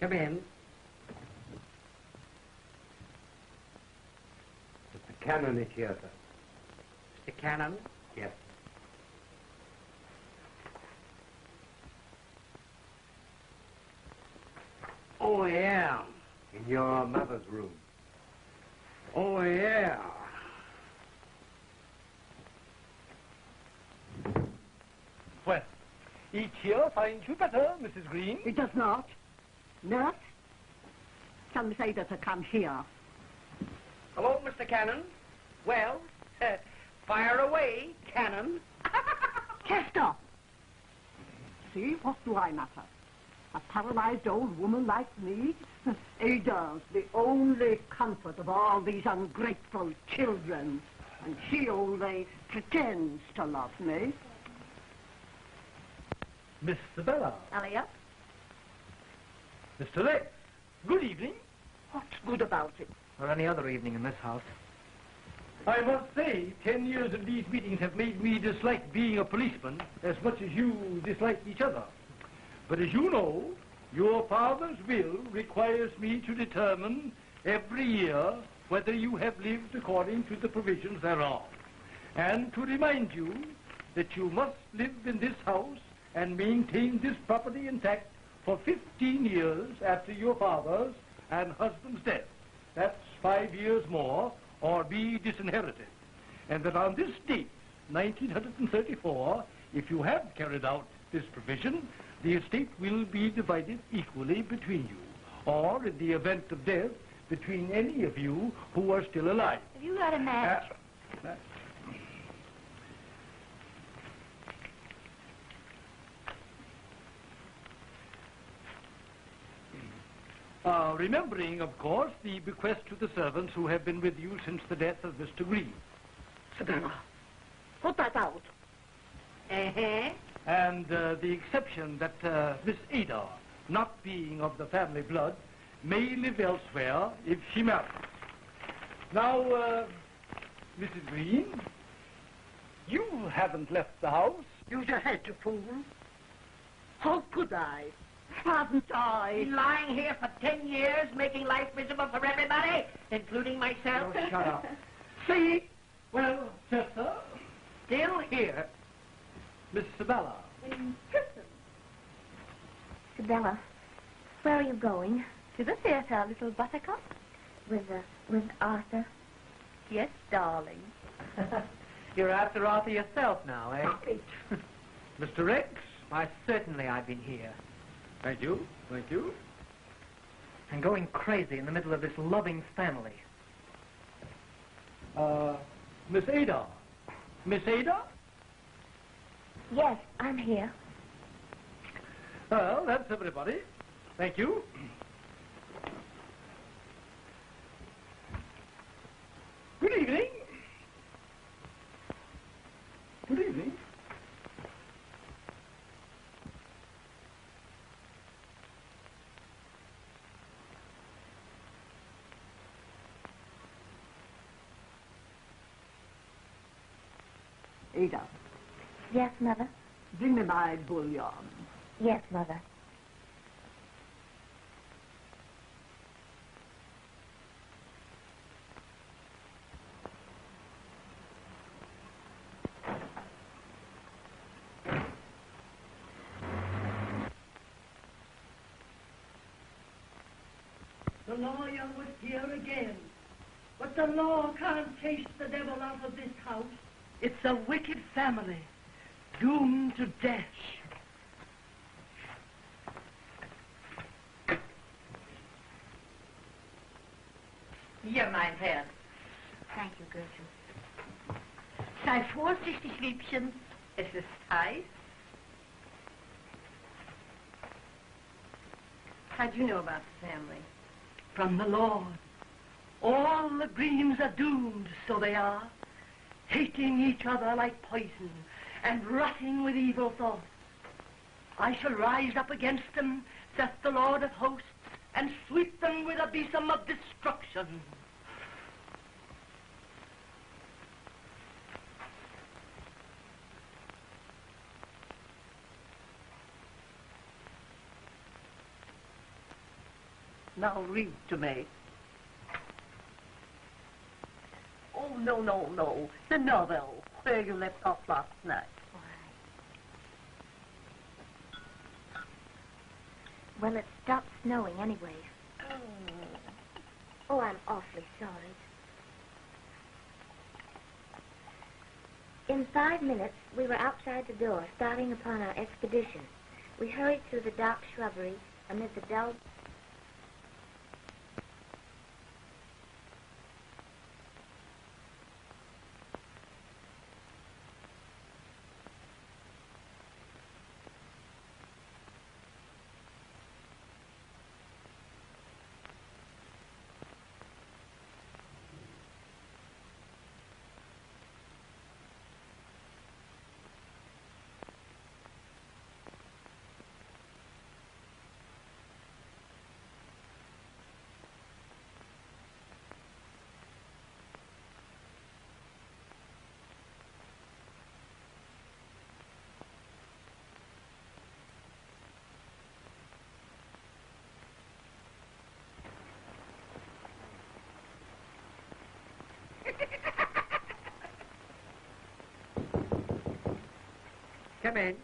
Come in. Mr. Cannon is here, sir. Mr. Cannon? Yes. Oh, yeah. In your mother's room. Oh, yeah. Well, each here finds you better, Mrs. Green. It does not. Nurse, tell Miss Ada to come here. Hello, Mr. Cannon. Well, fire away, Cannon. Chester! See, what do I matter? A paralyzed old woman like me? Ada's the only comfort of all these ungrateful children. And she only pretends to love me. Miss Isabella. Elliot? Mr. Lex. Good evening. What's good about it? Or any other evening in this house. I must say, 10 years of these meetings have made me dislike being a policeman as much as you dislike each other. But as you know, your father's will requires me to determine every year whether you have lived according to the provisions thereof, and to remind you that you must live in this house and maintain this property intact for 15 years after your father's and husband's death. That's 5 years more, or be disinherited. And that on this date, 1934, if you have carried out this provision, the estate will be divided equally between you, or in the event of death, between any of you who are still alive. Have you got a match? Remembering, of course, the bequest to the servants who have been with you since the death of Mr. Green. Savannah, put that out. And the exception that Miss Ada, not being of the family blood, may live elsewhere if she marries. Now, Mrs. Green, you haven't left the house. Use your head, you fool. How could I? Haven't I? Been lying here for 10 years, making life miserable for everybody, including myself. Oh, shut up. See? Well, Chester. Still here. Miss Isabella. Isabella, where are you going? To the theater, little buttercup. With Arthur? Yes, darling. You're after Arthur yourself now, eh? Stop it. Mr. Rex. Why, certainly I've been here. Thank you. Thank you. And going crazy in the middle of this loving family. Miss Ada. Miss Ada? Yes, I'm here. Well, that's everybody. Thank you. Good evening. Good evening. Ada, Yes, Mother. bring me my bouillon. Yes, Mother. The lawyer was here again. But the law can't chase the devil out of this house. It's a wicked family, doomed to death. Hier, mein Herr. Thank you, Gertrude. Sei vorsichtig, Liebchen. Es ist heiß. How'd you know about the family? From the Lord. All the Greens are doomed, so they are. Hating each other like poison and rotting with evil thoughts. I shall rise up against them, saith the Lord of hosts, and sweep them with a besom of destruction. Now read to me. Oh, no. The novel, where you left off last night. Well, it stopped snowing anyway. Oh, I'm awfully sorry. In 5 minutes, we were outside the door, starting upon our expedition. We hurried through the dark shrubbery amid the dull... Come in.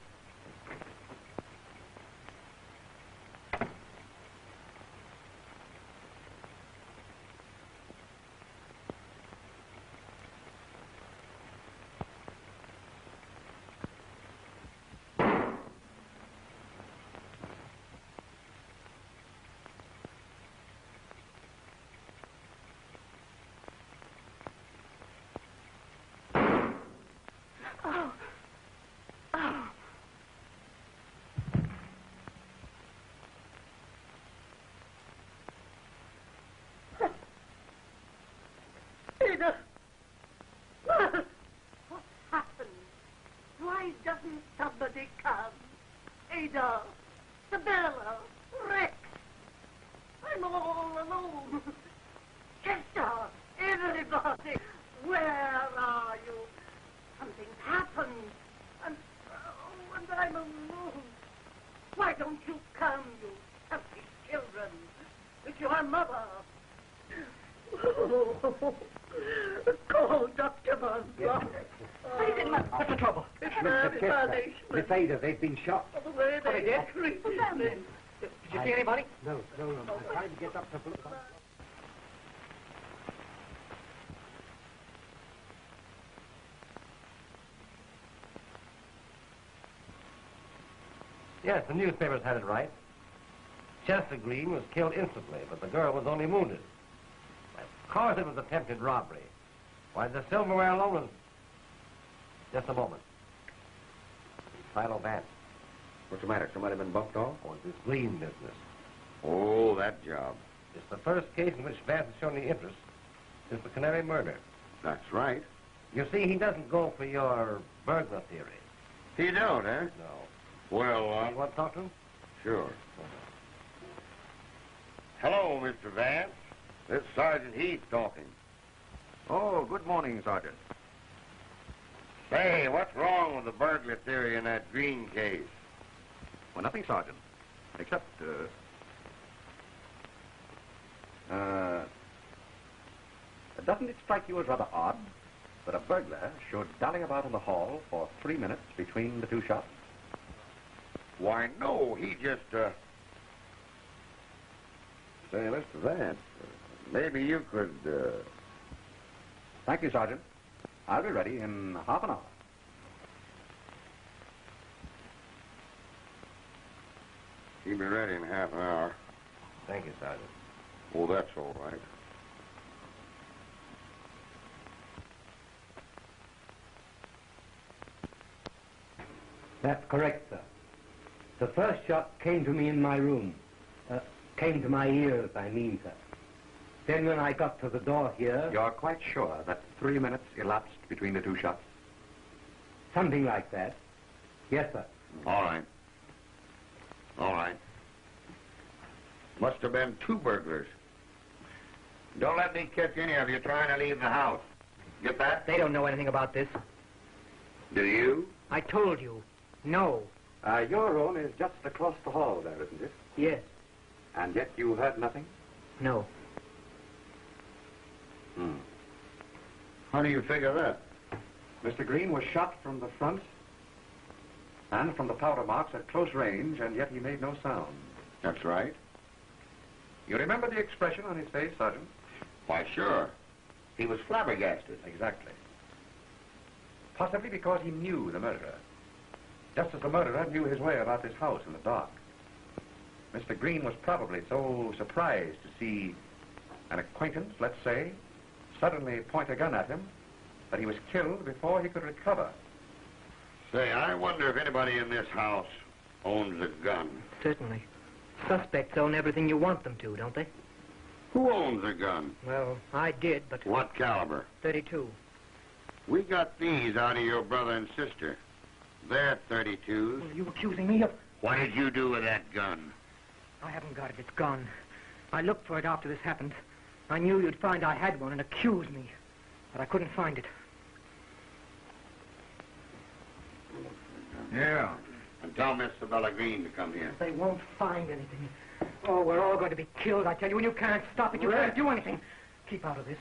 Ada! What happened? Why doesn't somebody come? Ada! Isabella! Rex! I'm all alone! Chester! Everybody! Where are you? Something's happened! And I'm alone! Why don't you come, you selfish children? It's your mother! Call Dr. Monroe. What's the trouble? It's Mr. Chester, punishment. Miss Ada, they've been shot. The way they did? treated me. Did you see anybody? No. I'm trying to get Dr. Blue. Yes, the newspapers had it right. Chester Green was killed instantly, but the girl was only wounded. Of course it was attempted robbery. Why, the silverware alone was... Just a moment. Philo Vance. What's the matter? Somebody been bumped off? Oh, it's this Green business. Oh, that job. It's the first case in which Vance has shown any interest since the Canary murder. That's right. You see, he doesn't go for your burglar theory. You don't, eh? No. Well, You want to talk to him? sure. Hello, Mr. Vance. This Sergeant Heath talking. Oh, good morning, Sergeant. Say, what's wrong with the burglar theory in that Green case? Well, nothing, Sergeant. Except, doesn't it strike you as rather odd that a burglar should dally about in the hall for 3 minutes between the two shots? Why, no, he just, Say, Mr. Vance, maybe you could, Thank you, Sergeant. I'll be ready in half an hour. He'll be ready in half an hour. Thank you, Sergeant. Oh, that's all right. That's correct, sir. The first shot came to me in my room. Came to my ears, I mean, sir. Then when I got to the door here... You're quite sure that 3 minutes elapsed between the two shots? Something like that. Yes, sir. All right. All right. Must have been 2 burglars. Don't let me catch any of you trying to leave the house. Get that? They don't know anything about this. Do you? I told you. No. Your room is just across the hall there, isn't it? Yes. And yet you heard nothing? No. How do you figure that? Mr. Green was shot from the front and from the powder marks at close range, and yet he made no sound. That's right. You remember the expression on his face, Sergeant? Why, sure. He was flabbergasted. Exactly. Possibly because he knew the murderer. Just as the murderer knew his way about this house in the dark. Mr. Green was probably so surprised to see an acquaintance, let's say, suddenly point a gun at him, that he was killed before he could recover. Say, I wonder if anybody in this house owns a gun. Certainly. Suspects own everything you want them to, don't they? Who owns a gun? Well, I did, but... What caliber? 32. We got these out of your brother and sister. They're 32s. Are you accusing me of... What did you do with that gun? I haven't got it. It's gone. I looked for it after this happened. I knew you'd find I had one and accuse me. But I couldn't find it. Yeah. And tell Miss Sabella Green to come here. They won't find anything. Oh, we're all going to be killed, I tell you, and you can't stop it. You can't do anything. Keep out of this.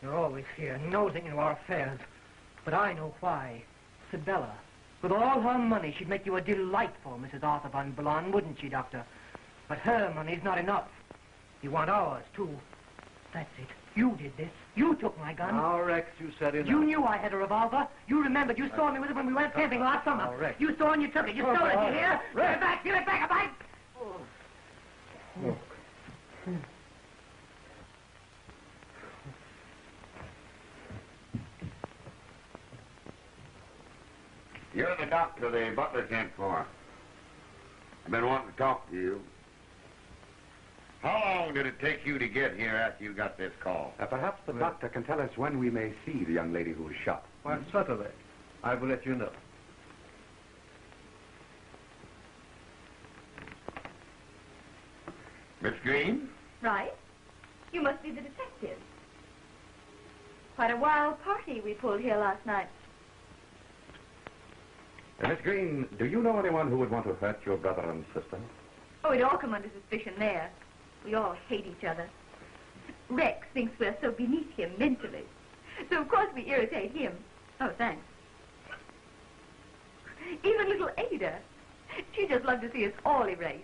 You're always here, nosing into our affairs. But I know why. Sabella, with all her money, she'd make you a delightful Mrs. Arthur von Blonde, wouldn't she, Doctor? But her money's not enough. You want ours, too. That's it. You did this. You took my gun. Now, Rex, you said enough. You knew I had a revolver. You remembered. You saw me with it when we went camping last summer. Now, Rex. You saw and you took it. You stole it, you hear? Give it back. Give it back. A bite. You're the doctor the butler sent for. I've been wanting to talk to you. How long did it take you to get here after you got this call? Perhaps the doctor can tell us when we may see the young lady who was shot. Why, certainly. I will let you know. Miss Green? Right. You must be the detective. Quite a wild party we pulled here last night. Miss Green, do you know anyone who would want to hurt your brother and sister? Oh, it all come under suspicion there. We all hate each other. Rex thinks we're so beneath him mentally. So, of course, we irritate him. Oh, thanks. Even little Ada. She just loves to see us all erased.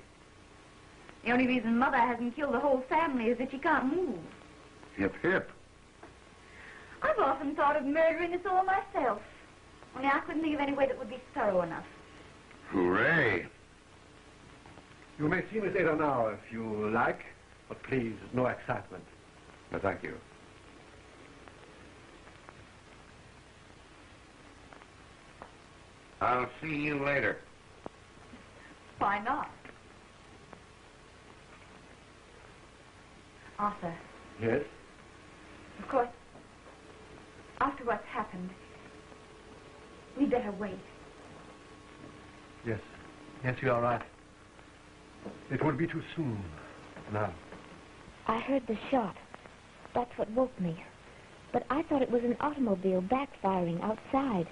The only reason Mother hasn't killed the whole family is that she can't move. Hip, hip. I've often thought of murdering us all myself. Only I couldn't think of any way that would be thorough enough. Hooray. You may see Miss Ada now if you like, but please, no excitement. No, thank you. I'll see you later. Why not? Arthur, Yes? of course, after what's happened, we'd better wait. Yes. Yes, you are right. It would be too soon. Now. I heard the shot. That's what woke me. But I thought it was an automobile backfiring outside.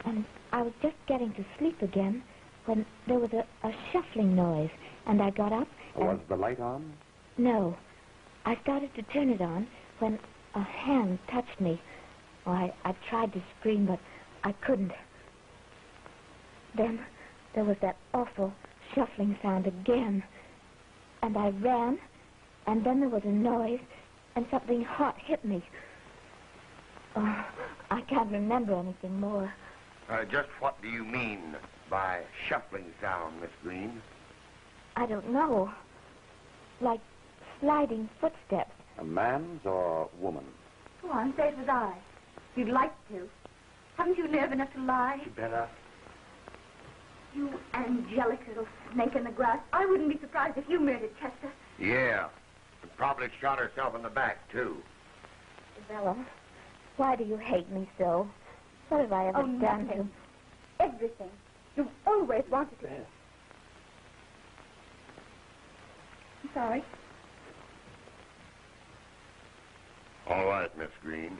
And I was just getting to sleep again when there was a shuffling noise. And I got up and... Was the light on? No. I started to turn it on when a hand touched me. Oh, I tried to scream, but I couldn't. Then there was that awful shuffling sound again. And I ran, and then there was a noise, and something hot hit me. Oh, I can't remember anything more. Just what do you mean by shuffling sound, Miss Green? I don't know. Like sliding footsteps. A man's or woman? Go on, say it was I. You'd like to. Haven't you nerve enough to lie? You better. You angelic little snake in the grass. I wouldn't be surprised if you murdered Chester. Yeah. And probably shot herself in the back, too. Bella, why do you hate me so? What have I ever done nothing. Everything. You've always wanted to. I'm sorry. All right, Miss Green.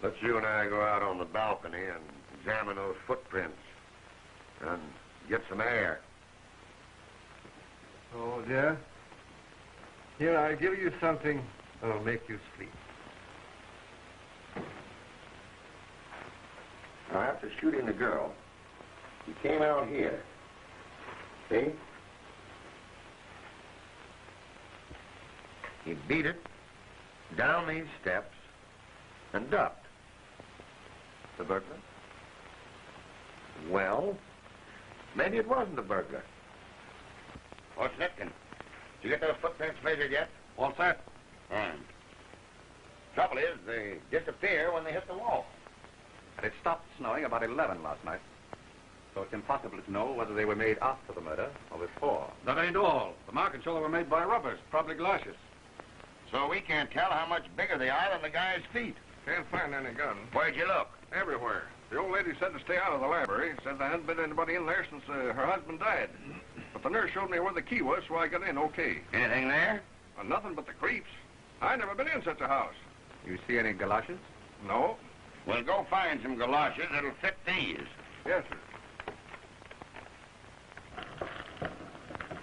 Let's you and I go out on the balcony and examine those footprints and get some air. Oh, dear. Here, I'll give you something that'll make you sleep. Now, after shooting the girl, he came out here. See? He beat it down these steps and ducked. The burglar? Well, maybe it wasn't a burglar. Oh, Snitkin, did you get those footprints measured yet? All set. Trouble is, they disappear when they hit the wall. And it stopped snowing about 11 last night. So it's impossible to know whether they were made after the murder or before. That ain't all. The markings show they were made by robbers, probably galoshes. So we can't tell how much bigger they are than the guy's feet. Can't find any gun. Where'd you look? Everywhere. The old lady said to stay out of the library. Said there hadn't been anybody in there since her husband died. But the nurse showed me where the key was, so I got in okay. Anything there? Nothing but the creeps. I never been in such a house. You see any galoshes? No. Well, go find some galoshes that'll fit these. Yes, sir.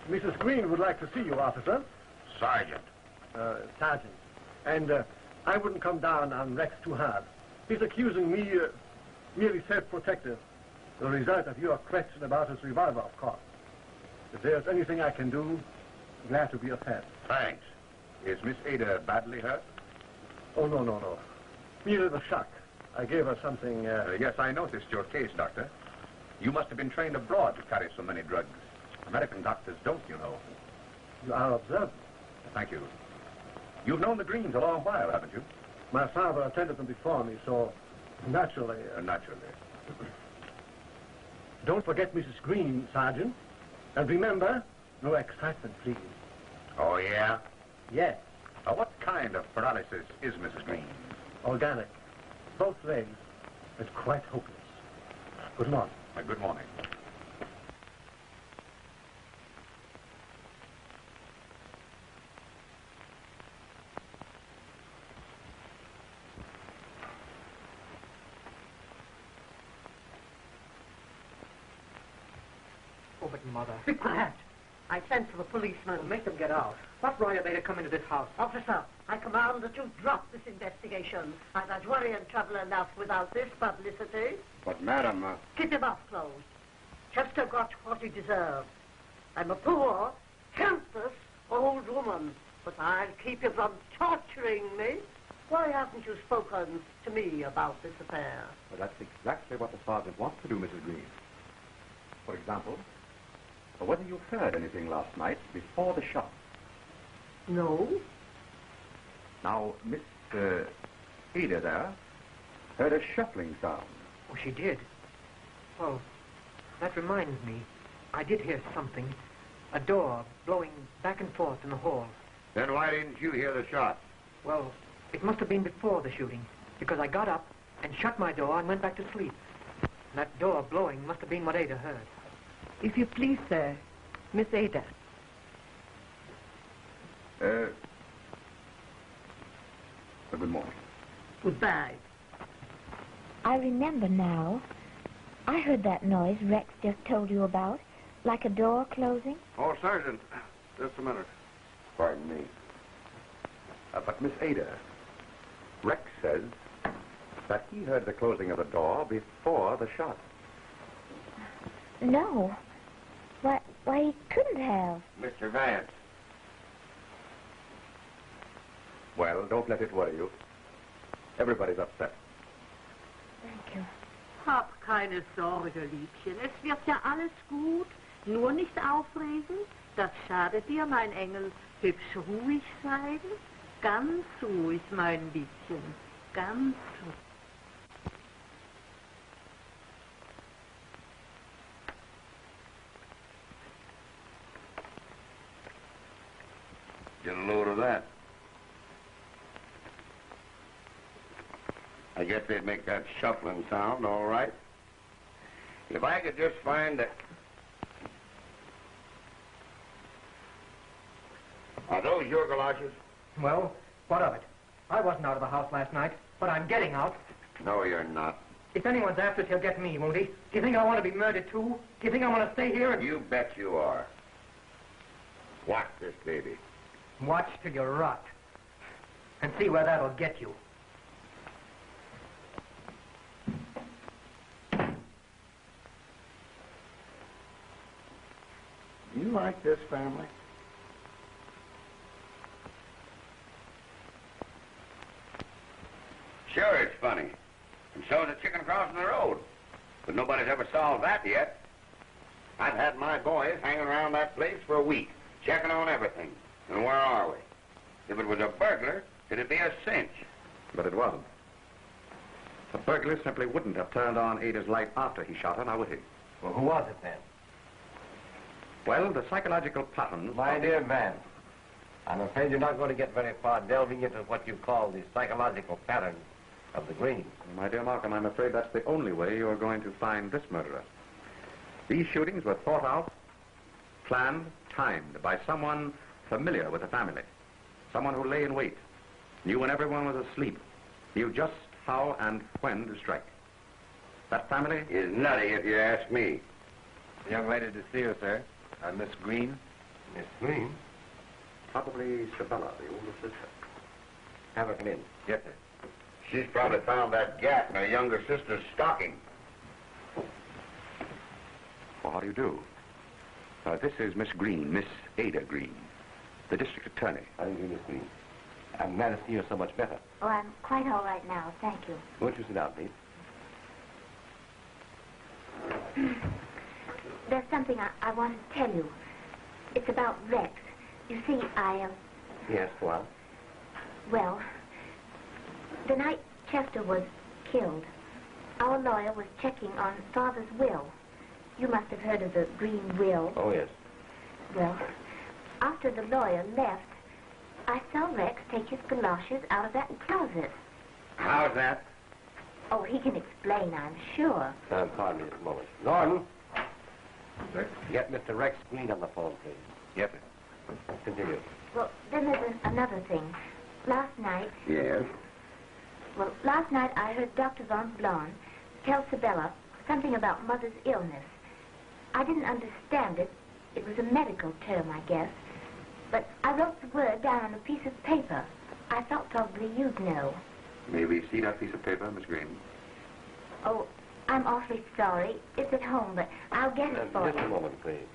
Mrs. Green would like to see you, officer. Sergeant. Sergeant. And I wouldn't come down on Rex too hard. He's accusing me merely self-protective. The result of your question about his revolver, of course. If there's anything I can do, glad to be of help. Thanks. Is Miss Ada badly hurt? Oh, no. Merely the shock. I gave her something, Yes, I noticed your case, Doctor. You must have been trained abroad to carry so many drugs. American doctors don't, you know. You are observant. Thank you. You've known the Greens a long while, haven't you? My father attended them before me, so naturally... Naturally. Don't forget Mrs. Green, Sergeant. And remember, no excitement, please. Oh, yeah? Yes, What kind of paralysis is Mrs. Green? organic. Both legs. It's quite hopeless. Good morning. Good morning. Oh, but Mother. Be quiet. I sent for the policeman. Make them get out. What right are they to come into this house? Officer, I command that you drop this investigation. I've had worry and trouble enough without this publicity. But, madam, Keep your mouth closed. Chester got what he deserved. I'm a poor, helpless old woman, but I'll keep you from torturing me. Why haven't you spoken to me about this affair? Well, that's exactly what the sergeant wants to do, Mrs. Green. For example, whether you heard anything last night before the shot. No. Now, Miss Ada there heard a shuffling sound. Oh, she did. Well, that reminds me. I did hear something. A door blowing back and forth in the hall. then why didn't you hear the shot? Well, it must have been before the shooting, because I got up and shut my door and went back to sleep. That door blowing must have been what Ada heard. If you please, sir, Miss Ada. Good morning. Goodbye. I remember now. I heard that noise Rex just told you about, like a door closing. Oh, Sergeant, just a minute. Pardon me. But Miss Ada, Rex says that he heard the closing of the door before the shot. No. Why, he couldn't have. Mr. Vance. Well, don't let it worry you. Everybody's upset. Thank you. Hab keine Sorge, Liebchen. Es wird ja alles gut. Nur nicht aufregen. Das schadet dir, mein Engel. Hübsch ruhig sein. Ganz ruhig, mein Liebchen. Ganz ruhig. Get a load of that. I guess they'd make that shuffling sound, all right. If I could just find that... Are those your galoshes? Well, what of it? I wasn't out of the house last night, but I'm getting out. No, you're not. If anyone's after us, he'll get me, won't he? Do you think I want to be murdered, too? Do you think I want to stay here and... You bet you are. Watch this, baby. Watch till you rot. And see where that'll get you. You like this family? Sure, it's funny. And so is a chicken crossing the road. But nobody's ever solved that yet. I've had my boys hanging around that place for a week, checking on everything. And where are we? If it was a burglar, it'd be a cinch. But it wasn't. The burglar simply wouldn't have turned on Ada's light after he shot her, now would he? Well, who was it then? Well, the psychological pattern... My dear Vance, I'm afraid you're not going to get very far delving into what you call the psychological patterns of the Greens. My dear Malcolm, I'm afraid that's the only way you're going to find this murderer. These shootings were thought out, planned, timed by someone familiar with the family. Someone who lay in wait, knew when everyone was asleep, knew just how and when to strike. That family is nutty, if you ask me. The young lady to see her, sir. Miss Green. Miss Green? Probably Sabella, the older sister. Have her come in. Yes, sir. She's probably found that gap in her younger sister's stocking. Well, how do you do? This is Miss Green, Miss Ada Green, the district attorney. How do you do, Miss Green? I'm glad to see you so much better. Oh, I'm quite all right now, thank you. Won't you sit down, please? There's something I want to tell you. It's about Rex. You see, Yes, go on. Well, the night Chester was killed, our lawyer was checking on Father's will. You must have heard of the Green Will. Oh, yes. Well, after the lawyer left, I saw Rex take his galoshes out of that closet. How's that? Oh, he can explain, I'm sure. Pardon me just a moment. Gordon. Sir? Get Mr. Rex Green on the phone, please. Yes, sir. Continue. Well, then there's another thing. Last night... Yes? Well, last night I heard Dr. Von Blon tell Sabella something about Mother's illness. I didn't understand it. It was a medical term, I guess. But I wrote the word down on a piece of paper. I thought probably you'd know. May we see that piece of paper, Miss Green? Oh, I'm awfully sorry. It's at home, but I'll get it for you. Just a moment, please.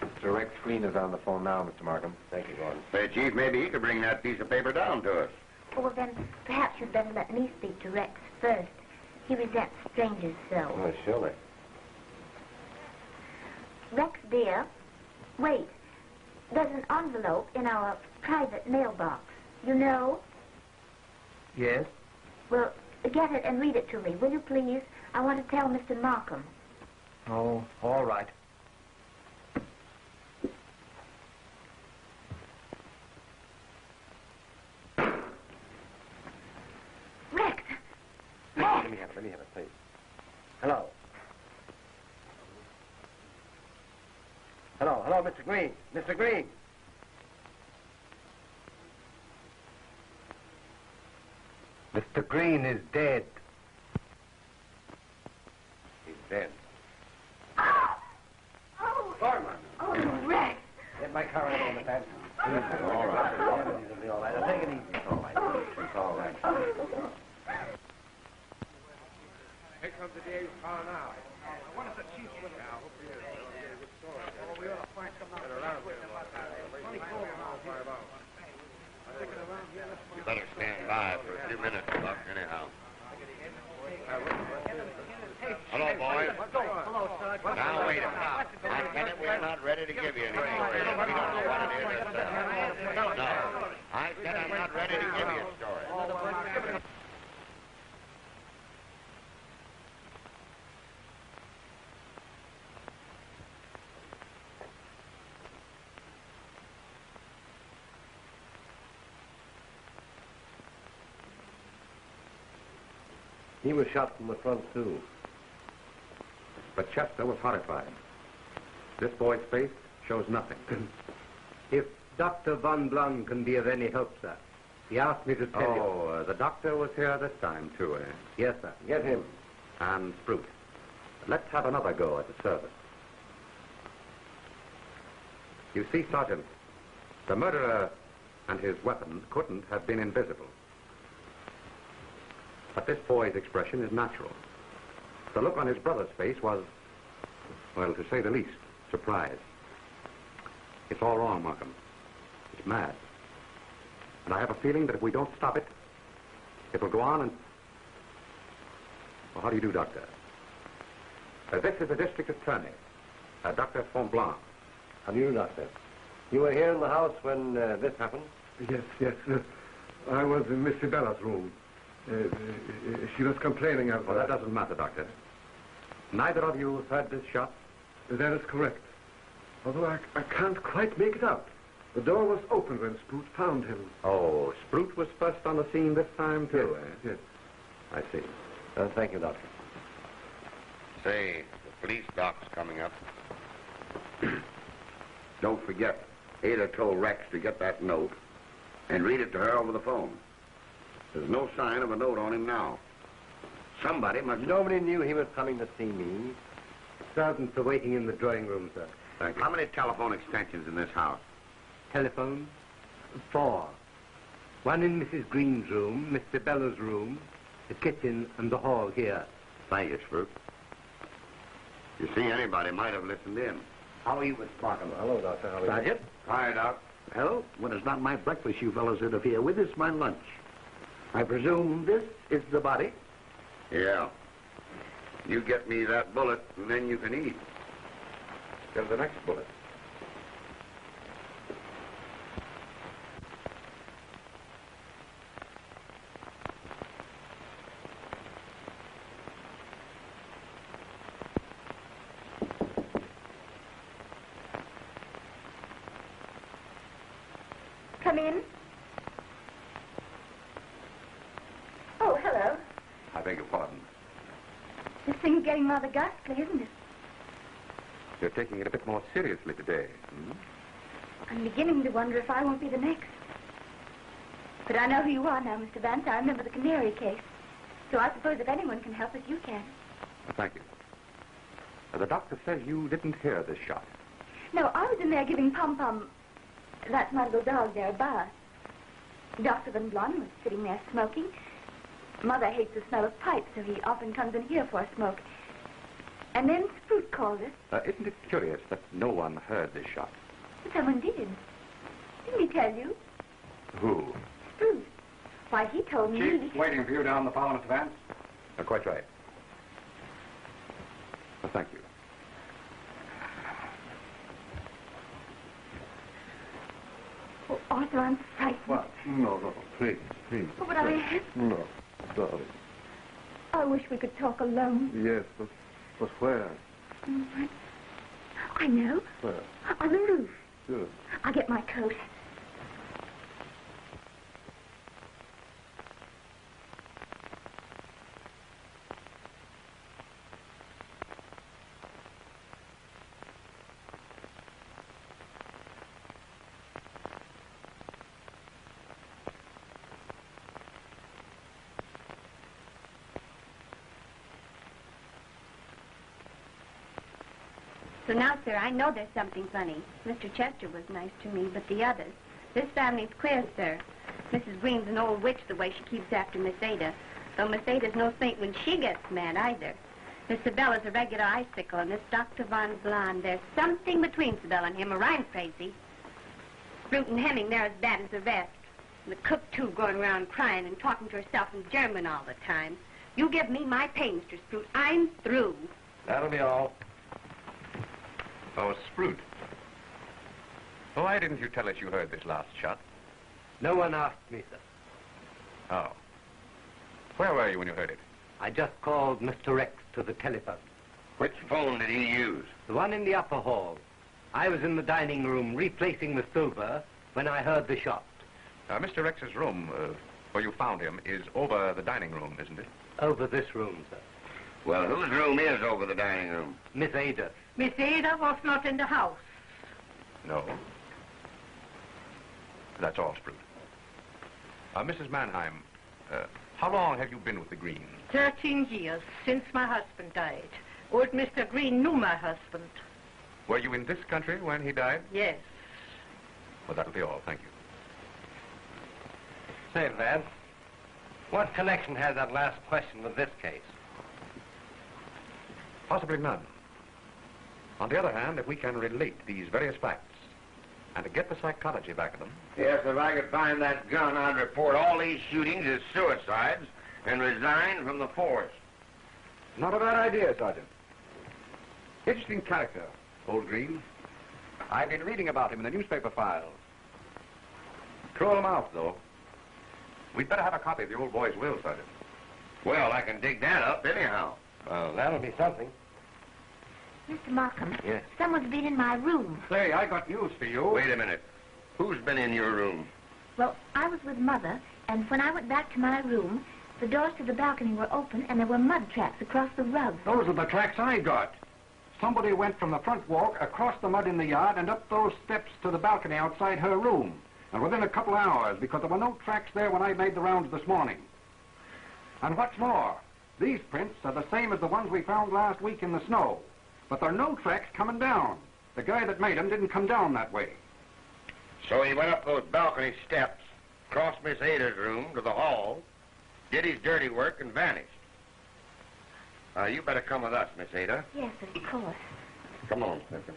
Mr. Rex Green is on the phone now, Mr. Markham. Thank you, Gordon. Say, Chief, maybe he could bring that piece of paper down to us. Oh, well, then perhaps you'd better let me speak to Rex first. He resents strangers so. Oh, surely. Rex, dear, wait. There's an envelope in our private mailbox. You know? Yes? Well, get it and read it to me, will you please? I want to tell Mr. Markham. Oh, all right. Rex! Let me have it, please. Hello. Hello, Mr. Green. Mr. Green. Mr. Green is dead. He's dead. Oh! Gordon. Oh, Rex! Get my car in the fence. All right. It'll be all right. Now, take it easy. It's all right. It's all right. Here comes the day's car now. I wonder if the chief's with us. I hope he is. That'll be a good story. Oh, we ought to find something out. Get around here. You better stand by for a few minutes, Buck, anyhow. Hello, boys. Hello, Sarge. Now, wait a minute. I tell you, we're not ready to give you any story. We don't know what it is ourselves. No. I said I'm not ready to give you a story. He was shot from the front, too. But Chester was horrified. This boy's face shows nothing. If Dr. Von Blum can be of any help, sir, he asked me to tell you. Oh, the doctor was here this time, too, eh? Yes, sir. Get him. And Sprute. Let's have another go at the service. You see, Sergeant, the murderer and his weapon couldn't have been invisible. But this boy's expression is natural. The look on his brother's face was, well, to say the least, surprise. It's all wrong, Markham. It's mad. And I have a feeling that if we don't stop it, it will go on and... Well, how do you do, Doctor? This is the district attorney, Dr. Fontblanc. How do you do, Doctor? You were here in the house when this happened? Yes. I was in Miss Sibella's room. She was complaining of... Well, that doesn't matter, Doctor. Neither of you heard this shot? That is correct. Although I can't quite make it out. The door was open when Sprute found him. Oh, Sprute was first on the scene this time, too, Yes. I see. Thank you, Doctor. Say, the police doc's coming up. Don't forget, Ada told Rex to get that note and read it to her over the phone. There's no sign of a note on him now. Somebody must... Nobody knew he was coming to see me. Servants are waiting in the drawing room, sir. Thank you. How many telephone extensions in this house? Telephone? 4. One in Mrs. Green's room, Miss Sibella's room, the kitchen, and the hall here. Thank you, Sprute. You see, anybody might have listened in. How are you, Miss Markham? Hello, Doctor. How are you? Sergeant? Hi, Doc. Well, when it's not my breakfast you fellows interfere with, it's my lunch. I presume this is the body? Yeah. You get me that bullet, and then you can eat. Here's the next bullet. Come in. Oh, hello. I beg your pardon. This thing's getting rather ghastly, isn't it? You're taking it a bit more seriously today. I'm beginning to wonder if I won't be the next. But I know who you are now, Mr. Vance. I remember the canary case. So I suppose if anyone can help us, you can. Thank you. The doctor says you didn't hear this shot. No, I was in there giving Pom-Pom, that's my little dog there, a bath. Dr. Van Blon was sitting there smoking. Mother hates the smell of pipes, so he often comes in here for a smoke. And then Sprute called us. Isn't it curious that no one heard this shot? But someone did. Didn't he tell you? Who? Sprute. Why, he told me... Chief, waiting for you down the phone, Mr. Vance. Quite right. Thank you. Oh, Arthur, I'm frightened. What? No, please. Oh, but I... No, darling. I wish we could talk alone. Yes, but where? I know. Where? On the roof. Good. I'll get my coat. So now, sir, I know there's something funny. Mr. Chester was nice to me, but the others. This family's queer, sir. Mrs. Green's an old witch the way she keeps after Miss Ada. Though Miss Ada's no saint when she gets mad, either. Miss Sibella's a regular icicle, and this Dr. Von Blon, there's something between Sibella and him, or I'm crazy. Sprute and Hemming, they're as bad as the rest. And the cook, too, going around crying and talking to herself in German all the time. You give me my pay, Mr. Sprute. I'm through. That'll be all. Oh, Sprute. Why didn't you tell us you heard this last shot? No one asked me, sir. Oh. Where were you when you heard it? I just called Mr. Rex to the telephone. Which phone did he use? The one in the upper hall. I was in the dining room replacing the silver when I heard the shot. Mr. Rex's room, where you found him, is over the dining room, isn't it? Over this room, sir. Well, whose room is over the dining room? Miss Ada. Miss Ada was not in the house. No. That's all, Sprute. Mrs. Mannheim, How long have you been with the Greens? 13 years, since my husband died. Old Mr. Green knew my husband. Were you in this country when he died? Yes. Well, that'll be all. Thank you. Say, Vance, what connection has that last question with this case? Possibly none. On the other hand, if we can relate these various facts and to get the psychology back of them... Yes, if I could find that gun, I'd report all these shootings as suicides and resign from the force. Not a bad idea, Sergeant. Interesting character, old Green. I've been reading about him in the newspaper files. Cruel mouth, though. We'd better have a copy of the old boy's will, Sergeant. Well, I can dig that up anyhow. Well, that'll be something. Mr. Markham. Yes. Someone's been in my room. Say, I got news for you. Wait a minute. Who's been in your room? Well, I was with Mother, and when I went back to my room, the doors to the balcony were open, and there were mud tracks across the rug. Those are the tracks I got. Somebody went from the front walk, across the mud in the yard, and up those steps to the balcony outside her room. And within a couple of hours, because there were no tracks there when I made the rounds this morning. And what's more, these prints are the same as the ones we found last week in the snow. But there are no tracks coming down. The guy that made them didn't come down that way. So he went up those balcony steps, crossed Miss Ada's room to the hall, did his dirty work, and vanished. You better come with us, Miss Ada. Yes, of course. Come on, Mister.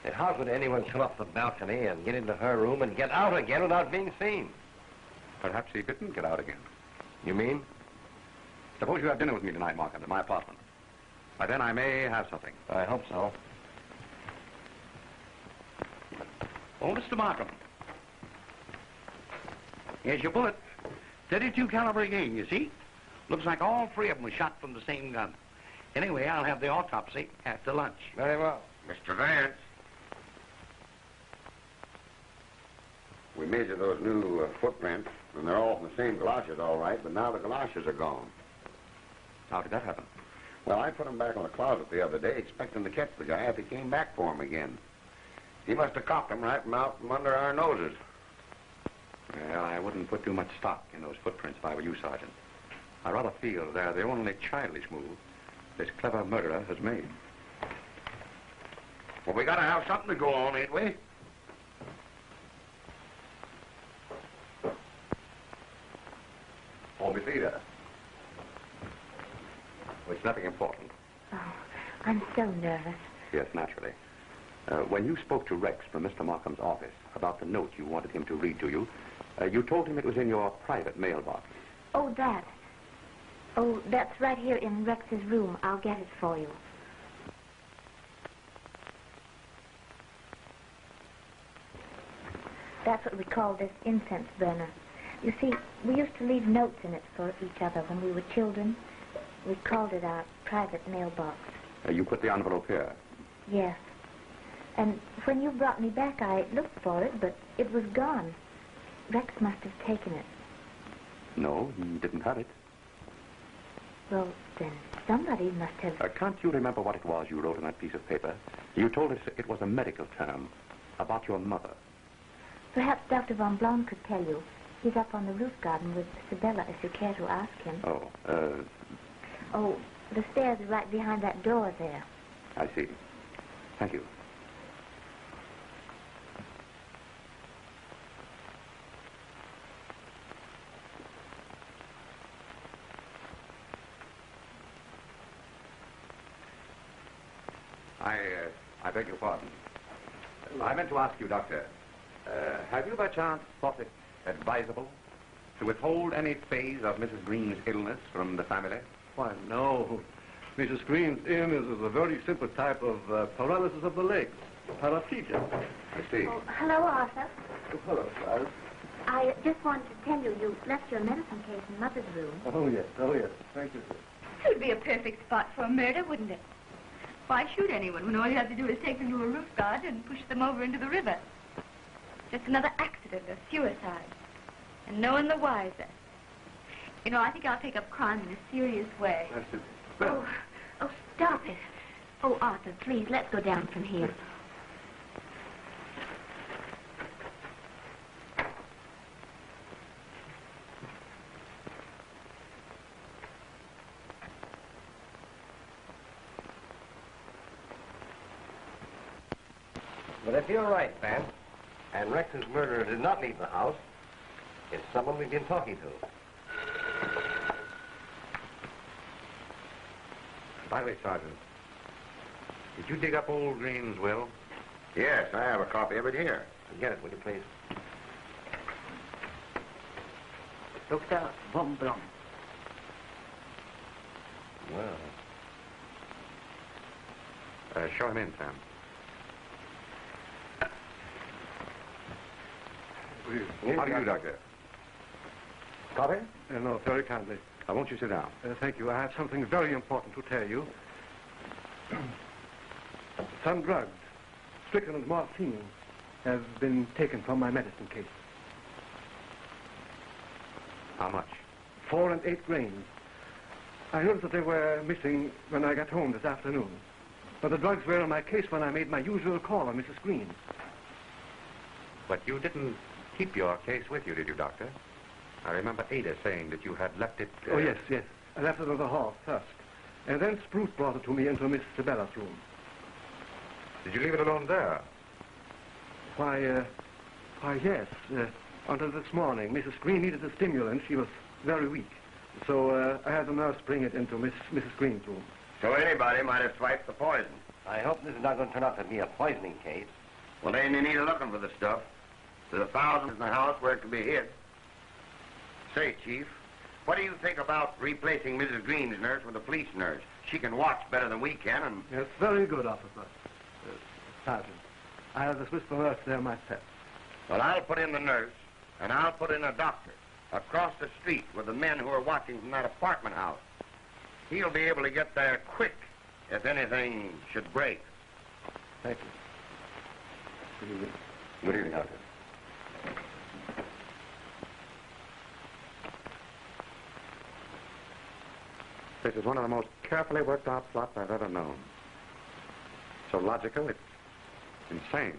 And how could anyone come up the balcony and get into her room and get out again without being seen? Perhaps he didn't get out again. You mean? Suppose you have dinner with me tonight, Markham, at my apartment. By then I may have something. I hope so. Oh, Mr. Markham. Here's your bullet. 32 caliber again, you see? Looks like all three of them were shot from the same gun. Anyway, I'll have the autopsy after lunch. Very well. Mr. Vance. We measured those new footprints, and they're all from the same galoshes, all right, but now the galoshes are gone. How did that happen? Well, I put them back in the closet the other day, expecting to catch the guy if he came back for them again. He must have copped them right from out from under our noses. Well, I wouldn't put too much stock in those footprints if I were you, Sergeant. I rather feel they're the only childish move this clever murderer has made. Well, we gotta have something to go on, ain't we? Oh, Miss Ada. Well, it's nothing important. Oh, I'm so nervous. Yes, naturally. When you spoke to Rex from Mr. Markham's office about the note you wanted him to read to you, you told him it was in your private mailbox. Oh, that. Oh, that's right here in Rex's room. I'll get it for you. That's what we call this incense burner. You see, we used to leave notes in it for each other when we were children. We called it our private mailbox. You put the envelope here? Yes. And when you brought me back, I looked for it, but it was gone. Rex must have taken it. No, he didn't have it. Well, then somebody must have... Can't you remember what it was you wrote on that piece of paper? You told us it was a medical term about your mother. Perhaps Dr. Von Blom could tell you. He's up on the roof garden with Sibylla, if you care to ask him. Oh, the stairs are right behind that door there. I see. Thank you. I beg your pardon. I meant to ask you, Doctor, have you by chance thought it advisable to withhold any phase of Mrs. Green's illness from the family? Why, no. Mrs. Green's illness is a very simple type of paralysis of the legs, paraplegia. I see. Oh, hello, Arthur. Oh, hello, Clyde. I just wanted to tell you, you left your medicine case in Mother's room. Oh, yes. Thank you, sir. It would be a perfect spot for a murder, wouldn't it? Why shoot anyone when all you have to do is take them to a roof garden and push them over into the river? Just another accident, a suicide. And no one the wiser. You know, I think I'll take up crime in a serious way. That's it. Oh, stop it. Oh, Arthur, please, let's go down from here. But if you're right, Vance, and Rex's murderer did not leave the house, it's someone we've been talking to. By the way, Sergeant, did you dig up old Green's will? Yes, I have a copy of it here. Get it, will you, please? Dr. von Blom. Well. Show him in, Sam. How do you, Doctor? Copy? No, very kindly. Won't you sit down? Thank you. I have something very important to tell you. Some drugs, strychnine and morphine, have been taken from my medicine case. How much? 4 and 8 grains. I noticed that they were missing when I got home this afternoon. But the drugs were in my case when I made my usual call on Mrs. Green. But you didn't keep your case with you, did you, Doctor? I remember Ada saying that you had left it... Oh, yes. I left it in the hall first. And then Spruce brought it to me into Miss Sabella's room. Did you leave it alone there? Why, yes. Until this morning. Mrs. Green needed a stimulant. She was very weak. So I had the nurse bring it into Mrs. Green's room. So anybody might have swiped the poison. I hope this is not going to turn out to be a poisoning case. Well, they ain't any need of looking for the stuff. There's thousands in the house where it could be hid. Say, Chief, what do you think about replacing Mrs. Green's nurse with a police nurse? She can watch better than we can, and... Yes, very good, officer. Sergeant, I'll dismiss the nurse there myself. Well, I'll put in the nurse, and I'll put in a doctor across the street with the men who are watching from that apartment house. He'll be able to get there quick if anything should break. Thank you. Good evening. Good evening, Doctor. This is one of the most carefully worked out plots I've ever known. So logical, it's insane.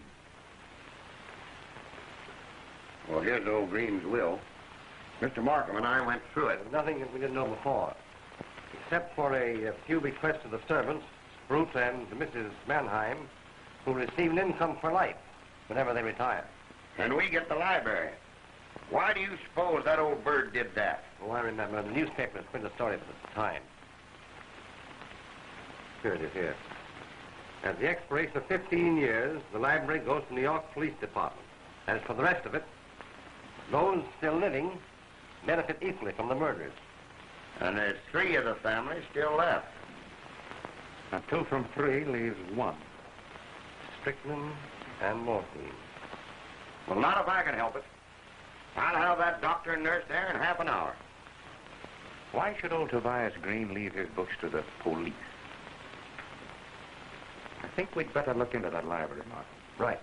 Well, here's old Green's will. Mr. Markham and I went through it. There's nothing that we didn't know before, except for a few bequests to the servants, Spruce and Mrs. Mannheim, who receive an income for life whenever they retire. And we get the library. Why do you suppose that old bird did that? Oh, I remember. The newspapers printed a story at the time. Here it is, here. At the expiration of 15 years, the library goes to New York Police Department. As for the rest of it, those still living benefit equally from the murders. And there's 3 of the family still left. Now, 2 from 3 leaves 1. Strychnine and morphine. Well, not if I can help it. I'll have that doctor and nurse there in half an hour. Why should old Tobias Green leave his books to the police? I think we'd better look into that library, Mark. Right.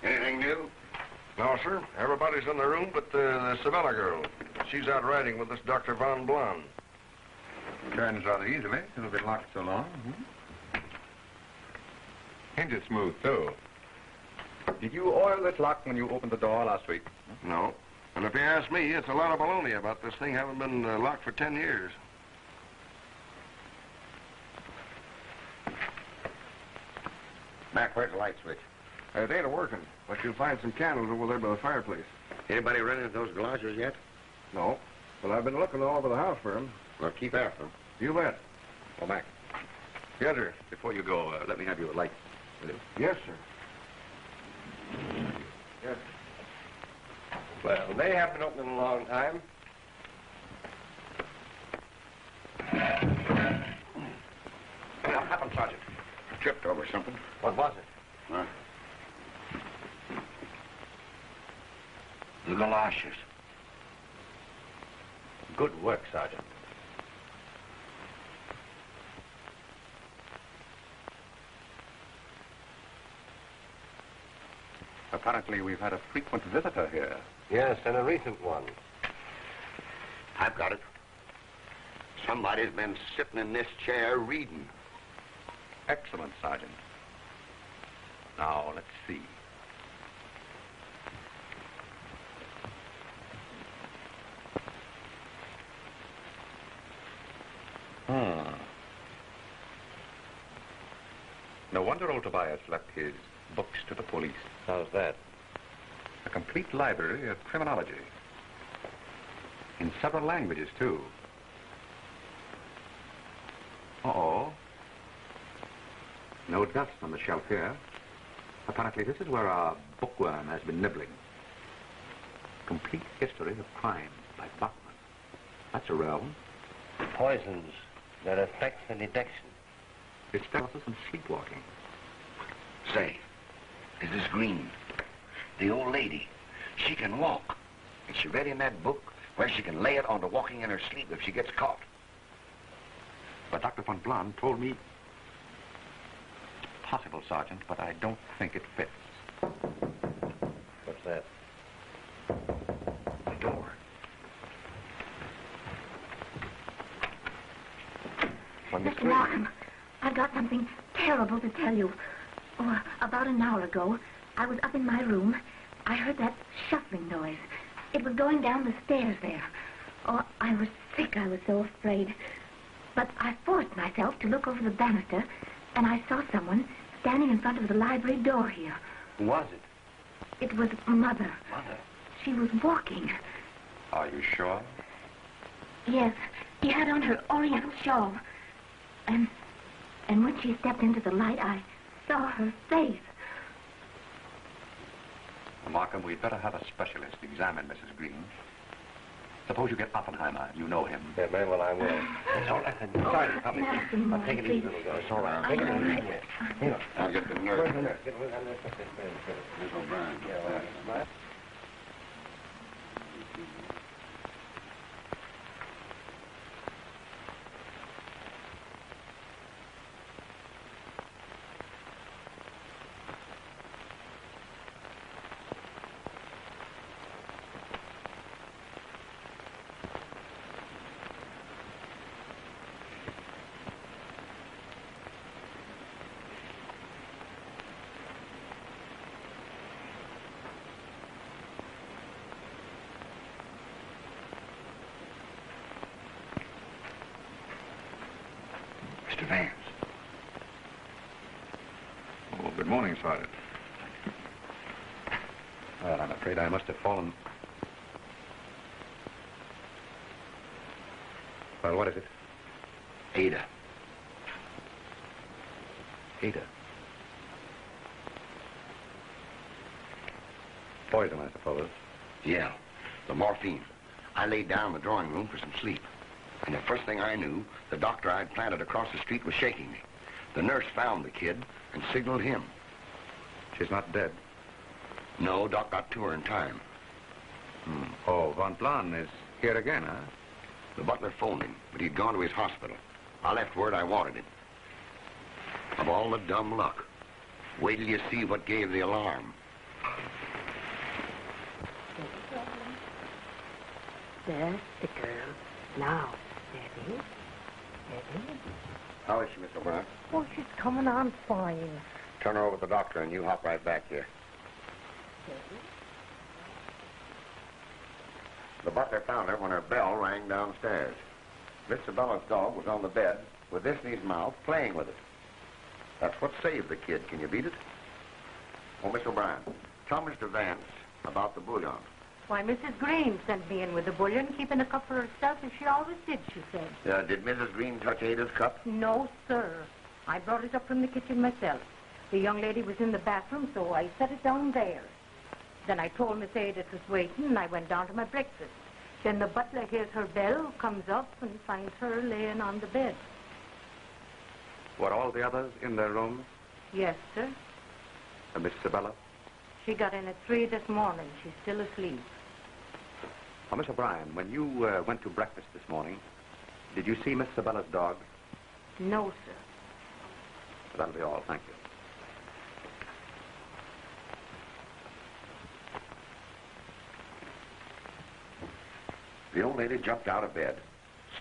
Anything new? No, sir. Everybody's in the room but the Sabella girl. She's out riding with this Dr. Von Blum. Turns rather easily. It'll be locked so long. Hinge it smooth, too. Did you oil this lock when you opened the door last week? No. And if you ask me, it's a lot of baloney about this thing having been locked for 10 years. Mac, where's the light switch? It ain't working, but you'll find some candles over there by the fireplace. Anybody run into those galoshes yet? No. But I've been looking all over the house for them. Well, keep after them. You bet. Go back. Yes, sir. Before you go, let me have your light. Will you? Yes, sir. Yes. Well, they haven't been open in a long time. What happened, Sergeant? Tripped over something. What was it? Huh? The galoshes. Good work, Sergeant. Apparently, we've had a frequent visitor here. Yes, and a recent one. I've got it. Somebody's been sitting in this chair reading. Excellent, Sergeant. Now, let's see. No wonder old Tobias left his books to the police. How's that? A complete library of criminology. In several languages, too. Uh-oh. No dust on the shelf here. Apparently, this is where our bookworm has been nibbling. Complete History of Crime by Bachman. That's a rare one. Poisons that affect the deduction. It's paralysis and sleepwalking. Say, Mrs. Green, the old lady, she can walk. And she read in that book where she can lay it on to walking in her sleep if she gets caught. But Dr. von Blon told me... Possible, Sergeant, but I don't think it fits. What's that? The door. Mr. Markham, I've got something terrible to tell you. Oh, about an hour ago, I was up in my room. I heard that shuffling noise. It was going down the stairs there. Oh, I was sick. I was so afraid. But I forced myself to look over the banister, and I saw someone standing in front of the library door here. Who was it? It was Mother. Mother? She was walking. Are you sure? Yes. She had on her oriental shawl. And when she stepped into the light, I saw her face. Markham, we'd better have a specialist examine Mrs. Green. Suppose you get Oppenheimer. You know him. Yeah, very well, I will. It's all right. Sergeant, come in. Now, take it easy, little girl. It's all right. Take it easy. Here. I'll get the nurse. Miss O'Brien. Yeah, Mr. Vance. Oh, good morning, Sergeant. Well, I'm afraid I must have fallen. Well, what is it? Ada. Ada. Poison, I suppose. Yeah, the morphine. I laid down in the drawing room for some sleep. And the first thing I knew, the doctor I'd planted across the street was shaking me. The nurse found the kid and signaled him. She's not dead? No, Doc got to her in time. Oh, von Blon is here again, huh? The butler phoned him, but he'd gone to his hospital. I left word I wanted him. Of all the dumb luck. Wait till you see what gave the alarm. That's the girl. Now, steady. Steady. How is she, Miss O'Brien? Oh, she's coming on fine. Turn her over to the doctor and you hop right back here. Steady. The butler found her when her bell rang downstairs. Miss Sabella's dog was on the bed with this in his mouth, playing with it. That's what saved the kid. Can you beat it? Oh, Miss O'Brien, tell Mr. Vance about the bouillon. Why, Mrs. Green sent me in with the bouillon, keeping a cup for herself, as she always did, she said. Did Mrs. Green touch Ada's cup? No, sir. I brought it up from the kitchen myself. The young lady was in the bathroom, so I set it down there. Then I told Miss Ada it was waiting, and I went down to my breakfast. Then the butler hears her bell, comes up, and finds her laying on the bed. Were all the others in their rooms? Yes, sir. And Miss Sabella? She got in at 3 this morning. She's still asleep. Oh, Miss O'Brien, when you went to breakfast this morning, did you see Miss Sabella's dog? No, sir. That'll be all. Thank you. The old lady jumped out of bed,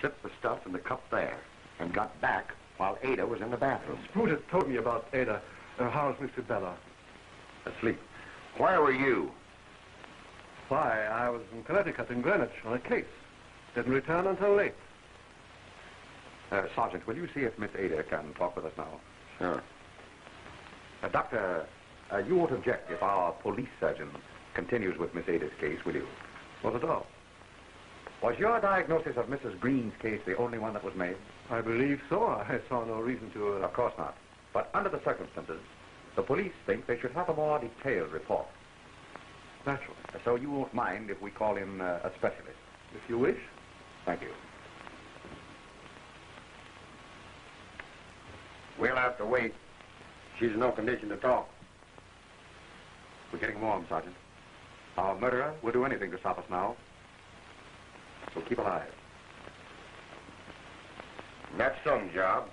slipped the stuff in the cup there, and got back while Ada was in the bathroom. Spooter told me about Ada. How's Mr. Bella? Asleep. Where were you? Why, I was in Connecticut, in Greenwich, on a case. Didn't return until late. Sergeant, will you see if Miss Ada can talk with us now? Sure. Doctor, you won't object if our police surgeon continues with Miss Ada's case, will you? Not at all. Was your diagnosis of Mrs. Green's case the only one that was made? I believe so. I saw no reason to... Of course not. But under the circumstances, the police think they should have a more detailed report. Naturally. So you won't mind if we call in a specialist? If you wish. Thank you. We'll have to wait. She's in no condition to talk. We're getting warm, Sergeant. Our murderer will do anything to stop us now. So keep alive. That's some job.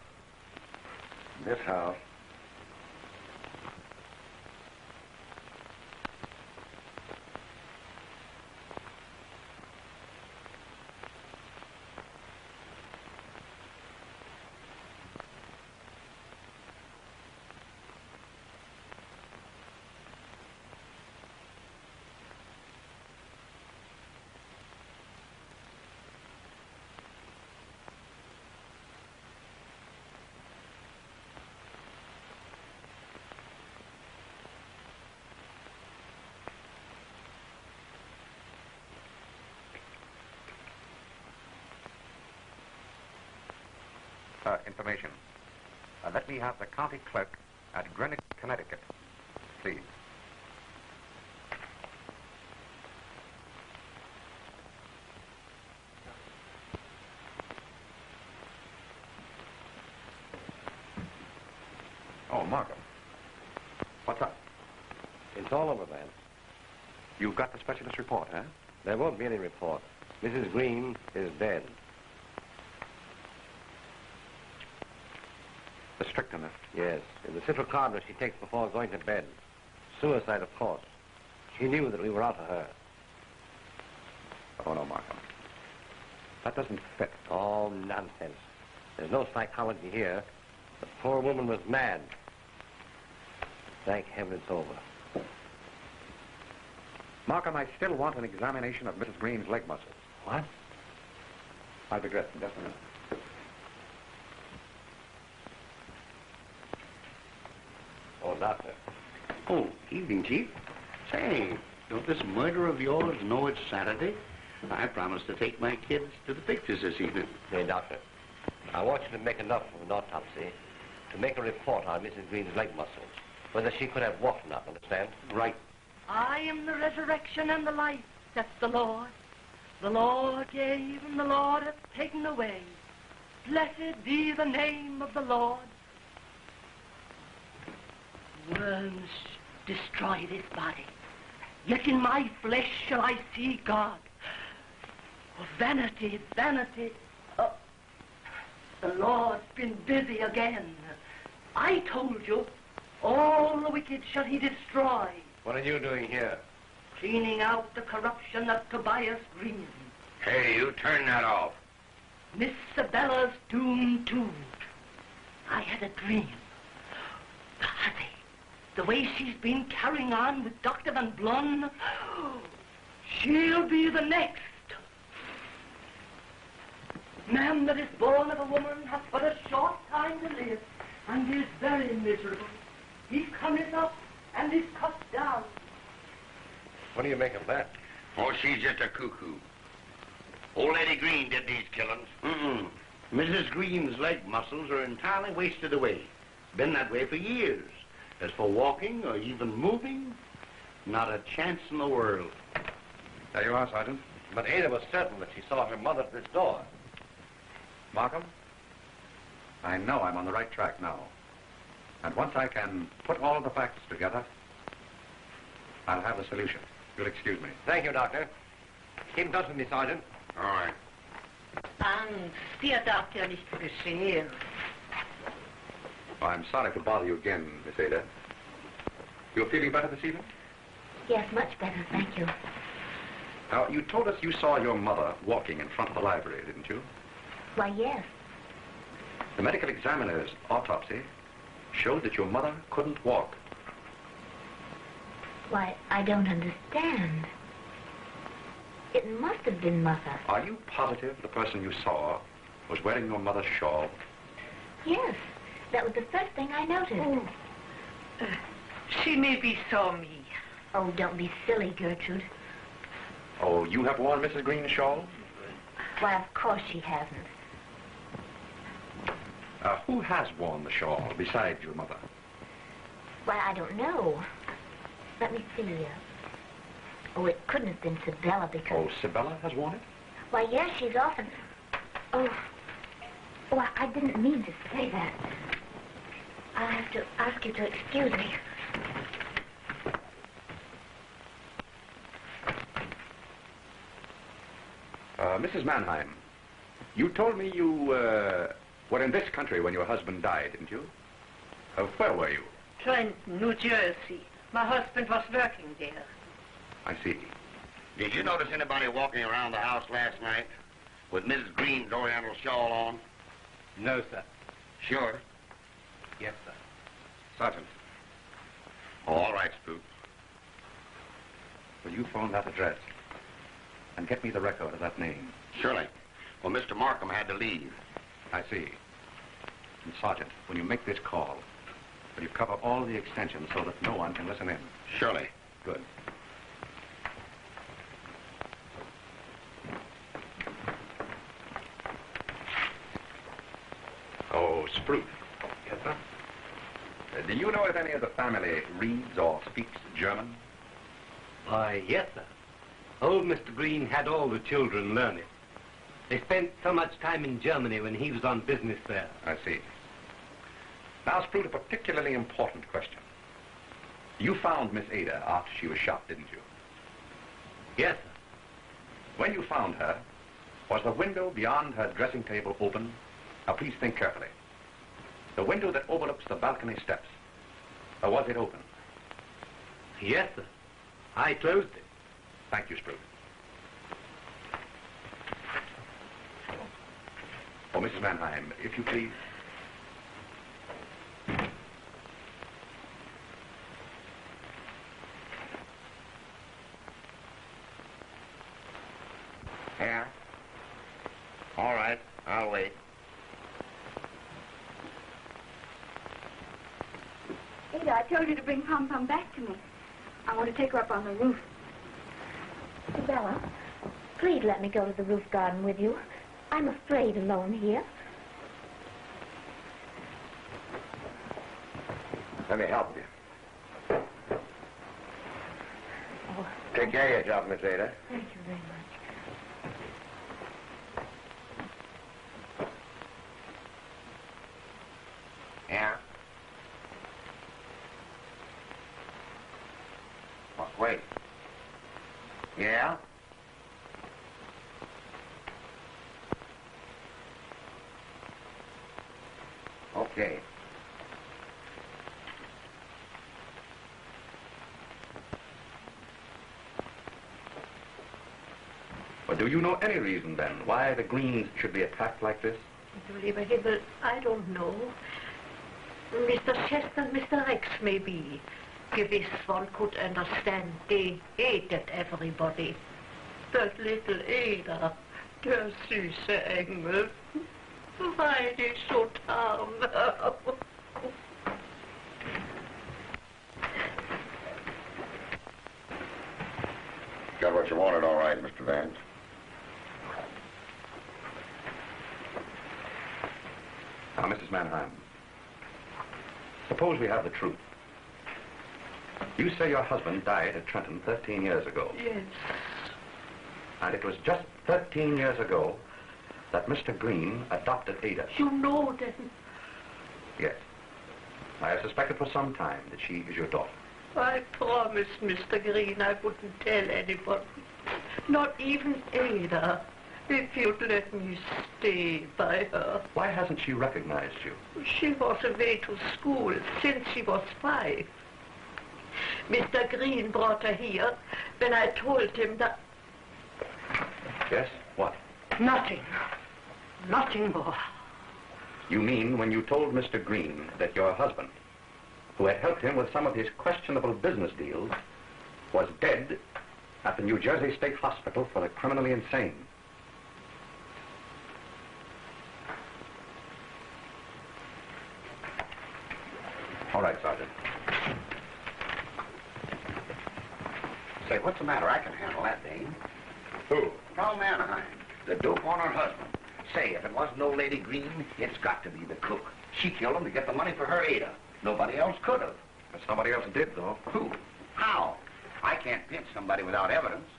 This house. Information. Let me have the county clerk at Greenwich, Connecticut, please. Oh, Markham. What's up? It's all over, Vance. You've got the specialist report, huh? There won't be any report. Mrs. Green is dead. The strychnine. Yes, in the citral carbonate she takes before going to bed. Suicide, of course. She knew that we were after her. Oh, no, Markham. That doesn't fit. Oh, nonsense. There's no psychology here. The poor woman was mad. Thank heaven it's over. Markham, I still want an examination of Mrs. Green's leg muscles. What? I'll be dressed in just a minute. Oh, doctor. Oh, evening, Chief. Say, don't this murderer of yours know it's Saturday? I promised to take my kids to the pictures this evening. Hey, doctor, I want you to make enough of an autopsy to make a report on Mrs. Green's leg muscles. Whether she could have walked or not, understand? Right. I am the resurrection and the life, says the Lord. The Lord gave and the Lord hath taken away. Blessed be the name of the Lord. Worms destroy this body, yet in my flesh shall I see God. Oh, vanity, vanity. Oh, the Lord's been busy again. I told you, all the wicked shall he destroy. What are you doing here? Cleaning out the corruption of Tobias Green. Hey, you turn that off. Miss Sabella's doomed too. I had a dream. Body. The way she's been carrying on with Dr. Van Blon, she'll be the next. Man that is born of a woman hath but a short time to live, and is very miserable. He cometh up and is cut down. What do you make of that? Oh, she's just a cuckoo. Old Lady Green did these killings. Mrs. Green's leg muscles are entirely wasted away. Been that way for years. As for walking or even moving, not a chance in the world. There you are, Sergeant. But Ada was certain that she saw her mother at this door. Markham, I know I'm on the right track now. And once I can put all the facts together, I'll have a solution. You'll excuse me. Thank you, Doctor. Keep in touch with me, Sergeant. All right. Angst, dir darf ja nicht geschehen. I'm sorry to bother you again, Miss Ada. You're feeling better this evening? Yes, much better, thank you. Now, you told us you saw your mother walking in front of the library, didn't you? Why, yes. The medical examiner's autopsy showed that your mother couldn't walk. Why, I don't understand. It must have been Mother. Are you positive the person you saw was wearing your mother's shawl? Yes, that was the first thing I noticed. She maybe saw me. Oh, don't be silly, Gertrude. Oh, you have worn Mrs. Green's shawl? Why, of course she hasn't. Who has worn the shawl besides your mother? Why, I don't know. Let me see. Oh, it couldn't have been Sibella because... Oh, Sibella has worn it? Why, yes, she's often... Oh, I didn't mean to say that. I'll have to ask you to excuse me. Mrs. Mannheim, you told me you were in this country when your husband died, didn't you? Where were you? Trenton, New Jersey. My husband was working there. I see. Did you notice anybody walking around the house last night with Mrs. Green's oriental shawl on? No, sir. Sure? Yes, sir. Sergeant. Oh, all right, Spook. Will you phone that address and get me the record of that name? Surely. Well, Mr. Markham had to leave. I see. And Sergeant, when you make this call, will you cover all the extensions so that no one can listen in? Surely. Good. Oh, Spruce. Yes, sir? Do you know if any of the family reads or speaks German? Why, yes, sir. Old Mr. Green had all the children learn it. They spent so much time in Germany when he was on business there. I see. Now, Spruce, a particularly important question. You found Miss Ada after she was shot, didn't you? Yes, sir. When you found her, was the window beyond her dressing table open? Now, please think carefully. The window that overlooks the balcony steps, or was it open? Yes, sir. I closed it. Thank you, Spruce. Oh, Mrs. Mannheim, if you please. Yeah? All right, I'll wait. Ada, I told you to bring Pom Pom back to me. I want to take her up on the roof. Sibella, please let me go to the roof garden with you. I'm afraid alone here. Let me help you. Oh, Take care of yourself, Miss Ada. thank you very much. Yeah? Wait. Yeah? Okay. Well, do you know any reason, then, why the Greens should be attacked like this? Lieber Himmel, I don't know. Mr. Chester and Mr. Rex, maybe. Gewiss, one could understand they hated everybody. But little Ada, der süße Engel, why they so arm? Got what you wanted, all right, Mr. Vance. Now, Mrs. Mannheim, suppose we have the truth. You say your husband died at Trenton 13 years ago. Yes. And it was just 13 years ago that Mr. Green adopted Ada. You know them. Yes. I have suspected for some time that she is your daughter. I promised Mr. Green I wouldn't tell anyone. Not even Ada. If you'd let me stay by her. Why hasn't she recognized you? She was away to school since she was 5. Mr. Green brought her here when I told him that... Yes? What? Nothing. Nothing more. You mean when you told Mr. Green that your husband, who had helped him with some of his questionable business deals, was dead at the New Jersey State Hospital for the criminally insane? All right, Sergeant. Hey, what's the matter? I can handle that, Dane. Who? From Anaheim. The dope on her husband. Say, if it wasn't old Lady Green, it's got to be the cook. She killed him to get the money for her Ada. Nobody else could have. But somebody else did, though. Who? How? I can't pinch somebody without evidence.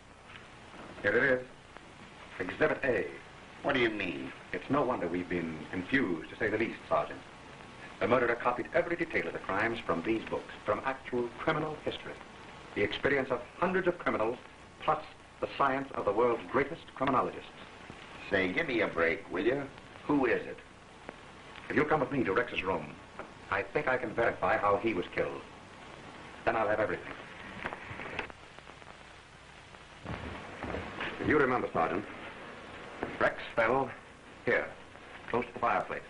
Here it is. Exhibit A. What do you mean? It's no wonder we've been confused, to say the least, Sergeant. The murderer copied every detail of the crimes from these books, from actual criminal history. The experience of hundreds of criminals, plus the science of the world's greatest criminologists. Say, give me a break, will you? Who is it? If you'll come with me to Rex's room, I think I can verify how he was killed. Then I'll have everything. If you remember, Sergeant, Rex fell here, close to the fireplace.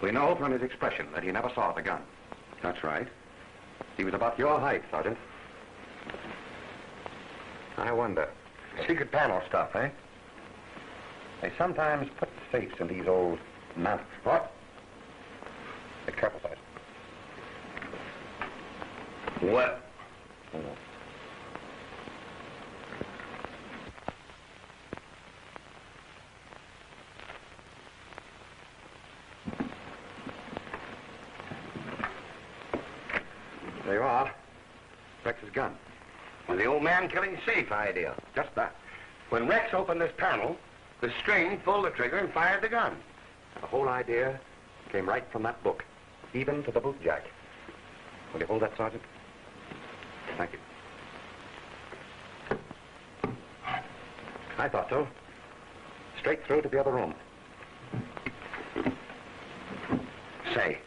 We know from his expression that he never saw the gun. That's right. He was about your height, Sergeant. I wonder. Secret panel stuff, eh? They sometimes put the safes in these old mantles. What? Be careful, Sergeant. What? Oh. There you are. Rex's gun. Well, the old man killing safe idea. Just that. When Rex opened this panel, the string pulled the trigger and fired the gun. The whole idea came right from that book, even to the boot jack. Will you hold that, Sergeant? Thank you. I thought so. Straight through to the other room. Say,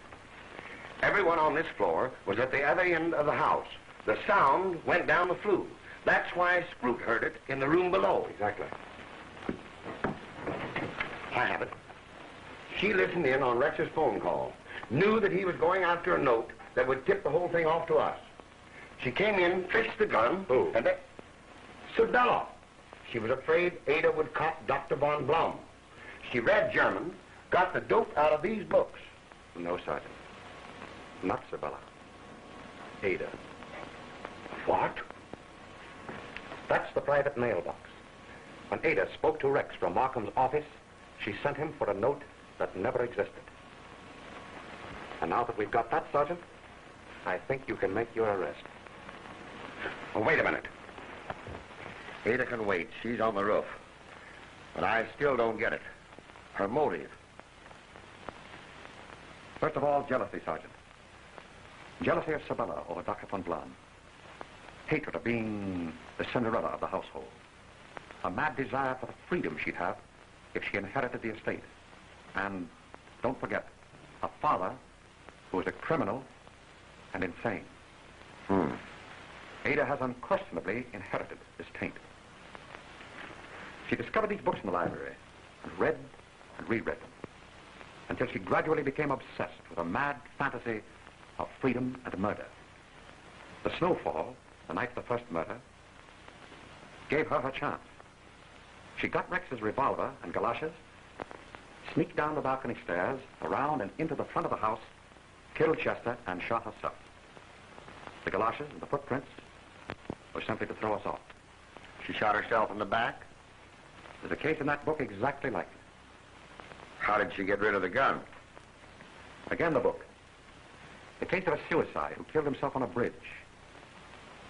everyone on this floor was at the other end of the house. The sound went down the flue. That's why Scroot heard it in the room below. Exactly. I have it. She listened in on Rex's phone call. Knew that he was going after a note that would tip the whole thing off to us. She came in, fixed the gun. Who? And then... Sabella. She was afraid Ada would cop Dr. von Blum. She read German, got the dope out of these books. No, Sergeant. Not Sabella. Ada. What? That's the private mailbox. When Ada spoke to Rex from Markham's office, she sent him for a note that never existed. And now that we've got that, Sergeant, I think you can make your arrest. Oh, wait a minute. Ada can wait. She's on the roof. But I still don't get it. Her motive. First of all, jealousy, Sergeant. Jealousy of Sabella over Dr. von Blum. Hatred of being the Cinderella of the household. A mad desire for the freedom she'd have if she inherited the estate. And, don't forget, a father who was a criminal and insane. Ada has unquestionably inherited this taint. She discovered these books in the library and read and reread them until she gradually became obsessed with a mad fantasy of freedom and murder. The snowfall, the night of the first murder, gave her her chance. She got Rex's revolver and galoshes, sneaked down the balcony stairs, around and into the front of the house, killed Chester, and shot herself. The galoshes and the footprints were simply to throw us off. She shot herself in the back? There's a case in that book exactly like it. How did she get rid of the gun? Again, the book. The case of a suicide who killed himself on a bridge.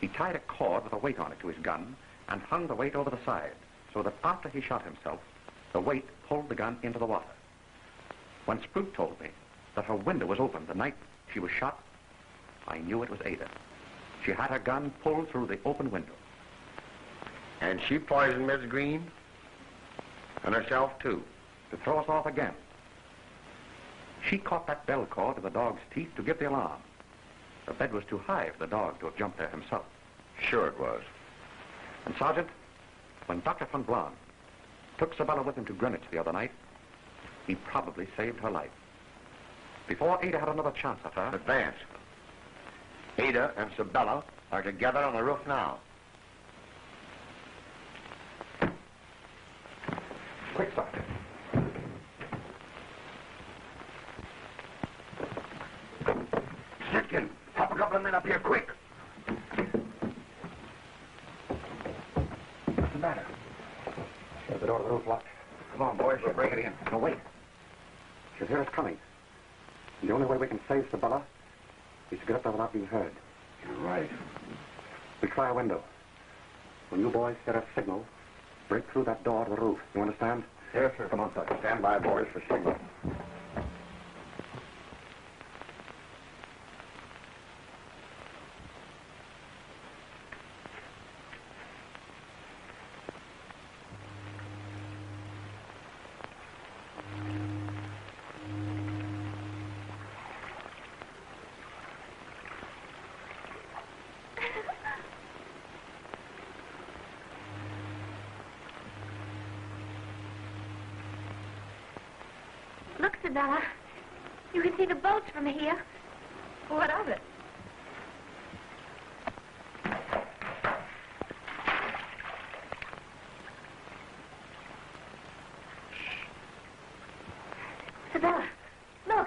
He tied a cord with a weight on it to his gun and hung the weight over the side so that after he shot himself, the weight pulled the gun into the water. When Scroot told me that her window was open the night she was shot, I knew it was Ada. She had her gun pulled through the open window. And she poisoned Miss Green? And herself, too? To throw us off again. She caught that bell cord in the dog's teeth to give the alarm. The bed was too high for the dog to have jumped there himself. Sure it was. And, Sergeant, when Dr. von Blum took Sabella with him to Greenwich the other night, he probably saved her life. Before Ada had another chance at her... But Vance, Ada and Sabella are together on the roof now. Quick, Sergeant. Simpkin, hop a couple of men up here, quick. get in. No, wait. She'll hear us coming. And the only way we can save Sabella is to get up there without being heard. You're right. We'll try a window. When you boys get a signal, break through that door to the roof. You understand? Yes, sir. Come on, Sergeant. Stand by, boys, for signal. Look, Sabella. You can see the boats from here. What of it? Sabella, look.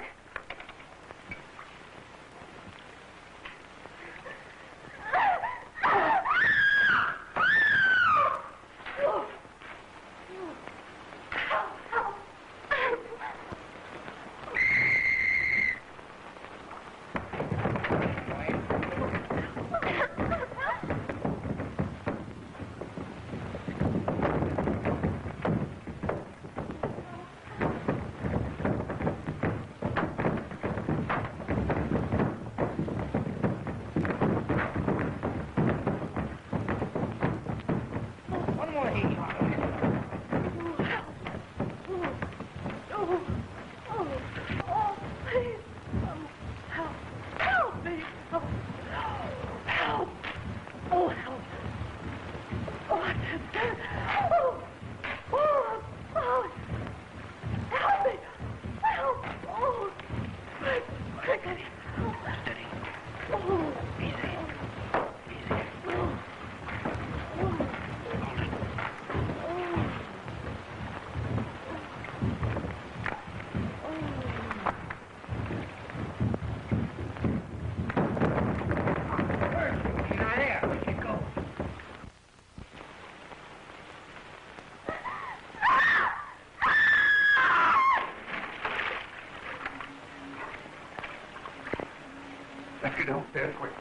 Let's get downstairs quick.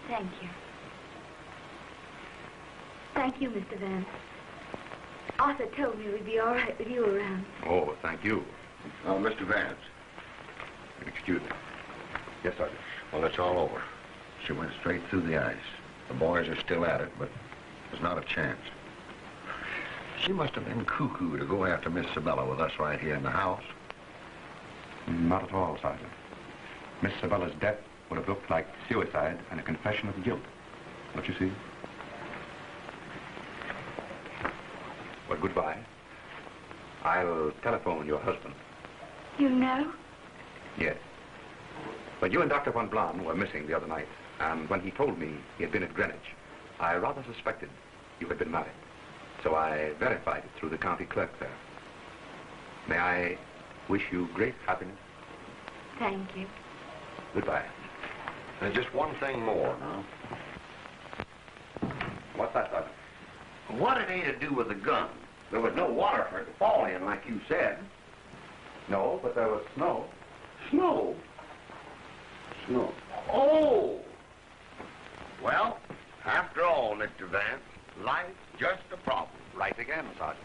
Thank you. Thank you, Mr. Vance. Arthur told me we'd be all right with you around. Oh, thank you. Mr. Vance. Excuse me. Yes, Sergeant. Well, it's all over. She went straight through the ice. The boys are still at it, but there's not a chance. She must have been cuckoo to go after Miss Sabella with us right here in the house. Not at all, Sergeant. Miss Sabella's death would have looked like suicide and a confession of guilt. Don't you see? Well, goodbye. I'll telephone your husband. You know? Yes. But you and Dr. von Blon were missing the other night, and when he told me he had been at Greenwich, I rather suspected you had been married. So I verified it through the county clerk there. May I wish you great happiness? Thank you. Goodbye. There's just one thing more, now. What's that, Sergeant? What had A to do with the gun? There was no water for it to fall in, like you said. No, but there was snow. Snow? Snow. Oh! Well, after all, Mr. Vance, life's just a problem. Right again, Sergeant.